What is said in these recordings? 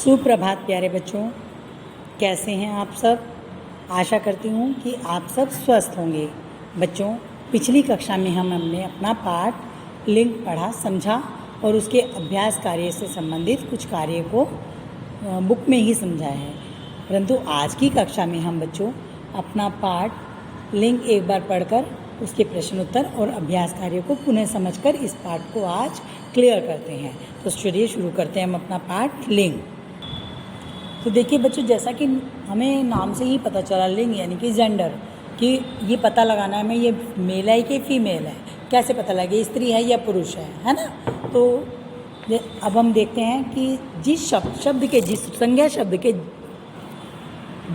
सुप्रभात प्यारे बच्चों, कैसे हैं आप सब। आशा करती हूँ कि आप सब स्वस्थ होंगे। बच्चों, पिछली कक्षा में हमने अपना पाठ लिंग पढ़ा, समझा और उसके अभ्यास कार्य से संबंधित कुछ कार्य को बुक में ही समझाया है। परंतु आज की कक्षा में हम बच्चों अपना पाठ लिंग एक बार पढ़कर उसके प्रश्न उत्तर और अभ्यास कार्य को पुनः समझकर इस पाठ को आज क्लियर करते हैं। तो चलिए शुरू करते हैं हम अपना पाठ लिंग। तो देखिए बच्चों, जैसा कि हमें नाम से ही पता चला लिंग यानी कि जेंडर, कि ये पता लगाना है हमें ये मेल है कि फीमेल है। कैसे पता लगे स्त्री है या पुरुष है ना। तो अब हम देखते हैं कि जिस शब्द के जिस संज्ञा शब्द के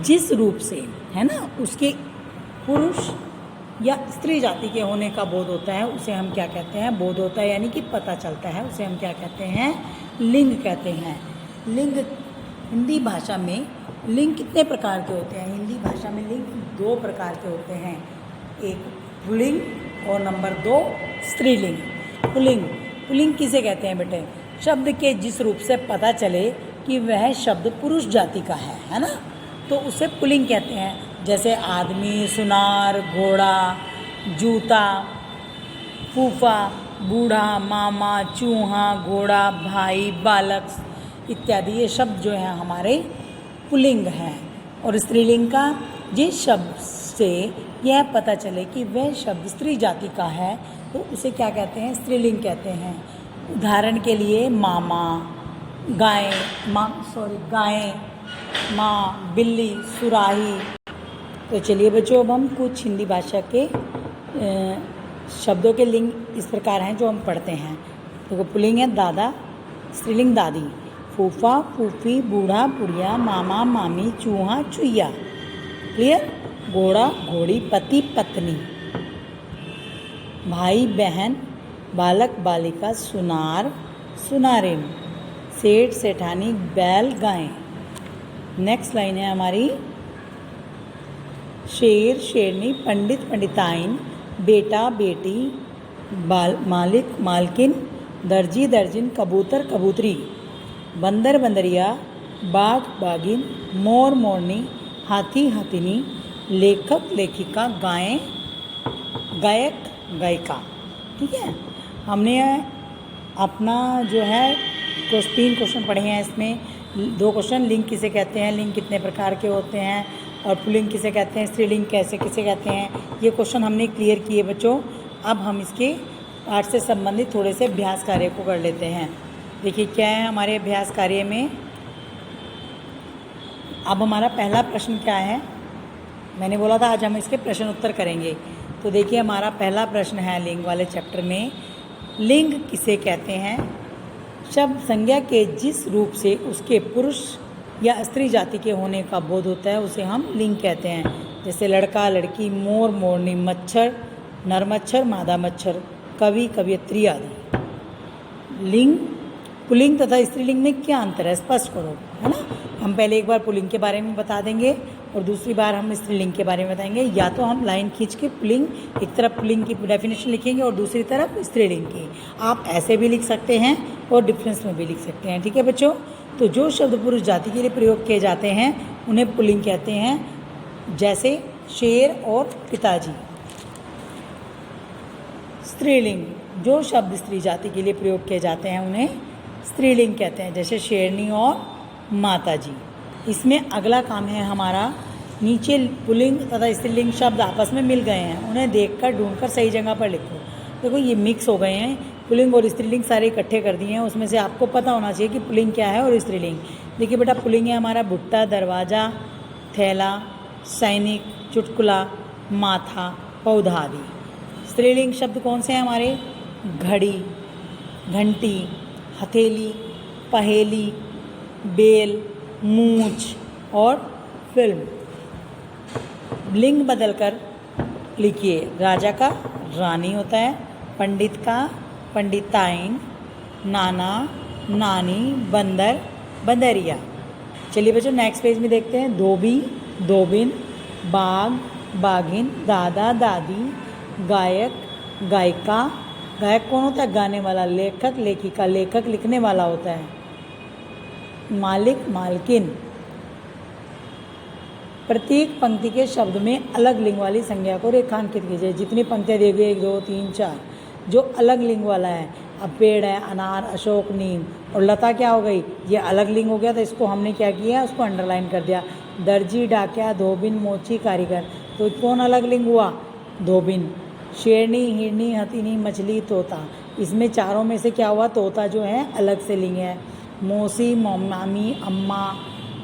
जिस रूप से है ना उसके पुरुष या स्त्री जाति के होने का बोध होता है उसे हम क्या कहते हैं, बोध होता है यानी कि पता चलता है, उसे हम क्या कहते हैं, लिंग कहते हैं। लिंग हिंदी भाषा में लिंग कितने प्रकार के होते हैं? हिंदी भाषा में लिंग दो प्रकार के होते हैं, एक पुल्लिंग और नंबर 2 स्त्रीलिंग। पुल्लिंग किसे कहते हैं बेटे? शब्द के जिस रूप से पता चले कि वह शब्द पुरुष जाति का है ना, तो उसे पुल्लिंग कहते हैं। जैसे आदमी, सुनार, घोड़ा, जूता, फूफा, बूढ़ा, मामा, चूहा, घोड़ा, भाई, बालक इत्यादि ये शब्द जो हैं हमारे पुल्लिंग हैं। और स्त्रीलिंग का जिस शब्द से यह पता चले कि वह शब्द स्त्री जाति का है तो उसे क्या कहते हैं, स्त्रीलिंग कहते हैं। उदाहरण के लिए मामा, गाय, माँ, बिल्ली, सुराही। तो चलिए बच्चों, अब हम कुछ हिंदी भाषा के शब्दों के लिंग इस प्रकार हैं जो हम पढ़ते हैं। देखो, पुल्लिंग है दादा, स्त्रीलिंग दादी, फूफा, फूफी, बूढ़ा, बुढ़िया, मामा, मामी, चूहा, चुईया। क्लियर? घोड़ा, घोड़ी, पति, पत्नी, भाई, बहन, बालक, बालिका, सुनार, सुनारिन, सेठ, सेठानी, बैल, गाय। नेक्स्ट लाइन है हमारी, शेर, शेरनी, पंडित, पंडिताइन, बेटा, बेटी, मालिक, मालकिन, दर्जी, दर्जिन, कबूतर, कबूतरी, बंदर, बंदरिया, बाघ, बाघिन, मोर, मोरनी, हाथी, हाथिनी, लेखक, लेखिका, गायें, गायक, गायिका। ठीक है, हमने अपना जो है 3 क्वेश्चन पढ़े हैं। इसमें 2 क्वेश्चन, लिंग किसे कहते हैं, लिंग कितने प्रकार के होते हैं, और पुल्लिंग किसे कहते हैं, स्त्रीलिंग किसे कहते हैं, ये क्वेश्चन हमने क्लियर किए बच्चों। अब हम इसके पाठ से संबंधित थोड़े से अभ्यास कार्य को कर लेते हैं। देखिए क्या है हमारे अभ्यास कार्य में। अब हमारा पहला प्रश्न क्या है, मैंने बोला था आज हम इसके प्रश्न उत्तर करेंगे। तो देखिए हमारा पहला प्रश्न है लिंग वाले चैप्टर में, लिंग किसे कहते हैं? शब्द संज्ञा के जिस रूप से उसके पुरुष या स्त्री जाति के होने का बोध होता है उसे हम लिंग कहते हैं। जैसे लड़का, लड़की, मोर, मोरनी, मच्छर, नर मच्छर, मादा मच्छर, कवि, कवयित्री आदि। लिंग, पुल्लिंग तथा स्त्रीलिंग में क्या अंतर है, स्पष्ट करो, है ना। हम पहले एक बार पुल्लिंग के बारे में बता देंगे और दूसरी बार हम स्त्रीलिंग के बारे में बताएंगे। या तो हम लाइन खींच के पुल्लिंग, एक तरफ पुल्लिंग की डेफिनेशन लिखेंगे और दूसरी तरफ स्त्रीलिंग की। आप ऐसे भी लिख सकते हैं और डिफरेंस में भी लिख सकते हैं। ठीक है बच्चों, तो जो शब्द पुरुष जाति के लिए प्रयोग किए जाते हैं उन्हें पुल्लिंग कहते हैं, जैसे शेर और पिताजी। स्त्रीलिंग, जो शब्द स्त्री जाति के लिए प्रयोग किए जाते हैं उन्हें स्त्रीलिंग कहते हैं, जैसे शेरनी और माताजी। इसमें अगला काम है हमारा, नीचे पुल्लिंग तथा स्त्रीलिंग शब्द आपस में मिल गए हैं, उन्हें देखकर ढूंढकर सही जगह पर लिखो। देखो ये मिक्स हो गए हैं, पुल्लिंग और स्त्रीलिंग सारे इकट्ठे कर दिए हैं। उसमें से आपको पता होना चाहिए कि पुल्लिंग क्या है और स्त्रीलिंग। देखिए बेटा, पुल्लिंग है हमारा भुट्टा, दरवाज़ा, थैला, सैनिक, चुटकुला, माथा, पौधा आदि। स्त्रीलिंग शब्द कौन से हैं हमारे? घड़ी, घंटी, हथेली, पहेली, बेल, मूंछ और फिल्म। लिंग बदलकर लिखिए, राजा का रानी होता है, पंडित का पंडिताइन, नाना, नानी, बंदर, बंदरिया। चलिए बच्चों नेक्स्ट पेज में देखते हैं, धोबी, धोबिन, बाघ, बाघिन, दादा, दादी, गायक, गायिका। गायक कौन होता है? गाने वाला। लेखक, लेखिका, लेखक लिखने वाला होता है। मालिक, मालकिन। प्रत्येक पंक्ति के शब्द में अलग लिंग वाली संज्ञा को रेखांकित कीजिए। जितनी पंक्तियाँ दी गई 1 2 3 4, जो अलग लिंग वाला है, अब पेड़ है अनार, अशोक, नीम, और लता क्या हो गई, ये अलग लिंग हो गया, तो इसको हमने क्या किया, उसको अंडरलाइन कर दिया। दर्जी, डाकिया, धोबिन, मोची, कारीगर, तो कौन अलग लिंग हुआ, धोबिन। शेरनी, हिरनी, हथिनी, मछली, तोता, इसमें चारों में से क्या हुआ, तोता जो है अलग से लिंग है। मौसी, मामी, अम्मा,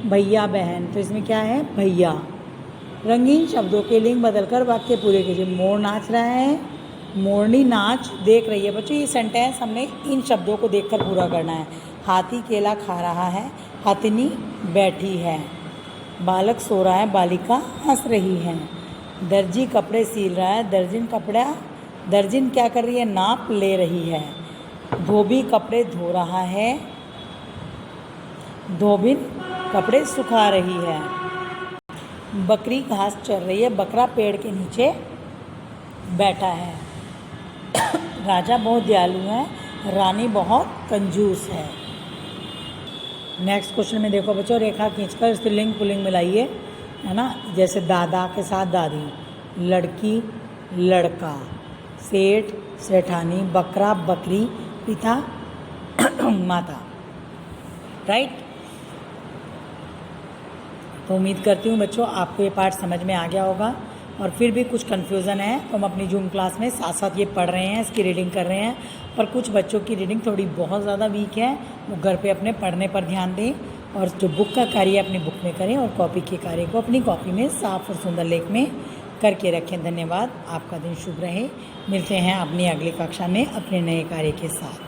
भैया, बहन, तो इसमें क्या है, भैया। रंगीन शब्दों के लिंग बदलकर वाक्य पूरे कीजिए। मोर नाच रहा है, मोरनी नाच देख रही है। बच्चों ये सेंटेंस हमने इन शब्दों को देखकर पूरा करना है। हाथी केला खा रहा है, हथिनी बैठी है। बालक सो रहा है, बालिका हंस रही है। दर्जी कपड़े सील रहा है, दर्जिन क्या कर रही है, नाप ले रही है। धोबी कपड़े धो रहा है, धोबिन कपड़े सुखा रही है। बकरी घास चर रही है, बकरा पेड़ के नीचे बैठा है। राजा बहुत दयालु है, रानी बहुत कंजूस है। नेक्स्ट क्वेश्चन में देखो बच्चों, रेखा खींचकर स्त्रीलिंग पुल्लिंग मिलाइए, है ना। जैसे दादा के साथ दादी, लड़की, लड़का, सेठ, सेठानी, बकरा, बकरी, पिता, माता। राइट। तो उम्मीद करती हूँ बच्चों आपको ये पार्ट समझ में आ गया होगा, और फिर भी कुछ कन्फ्यूज़न है तो हम अपनी जूम क्लास में साथ साथ ये पढ़ रहे हैं, इसकी रीडिंग कर रहे हैं। पर कुछ बच्चों की रीडिंग थोड़ी बहुत ज़्यादा वीक है, वो घर पे अपने पढ़ने पर ध्यान दें, और जो बुक का कार्य अपनी बुक में करें, और कॉपी के कार्य को अपनी कॉपी में साफ और सुंदर लेख में करके रखें। धन्यवाद। आपका दिन शुभ रहे। मिलते हैं अपनी अगली कक्षा में अपने नए कार्य के साथ।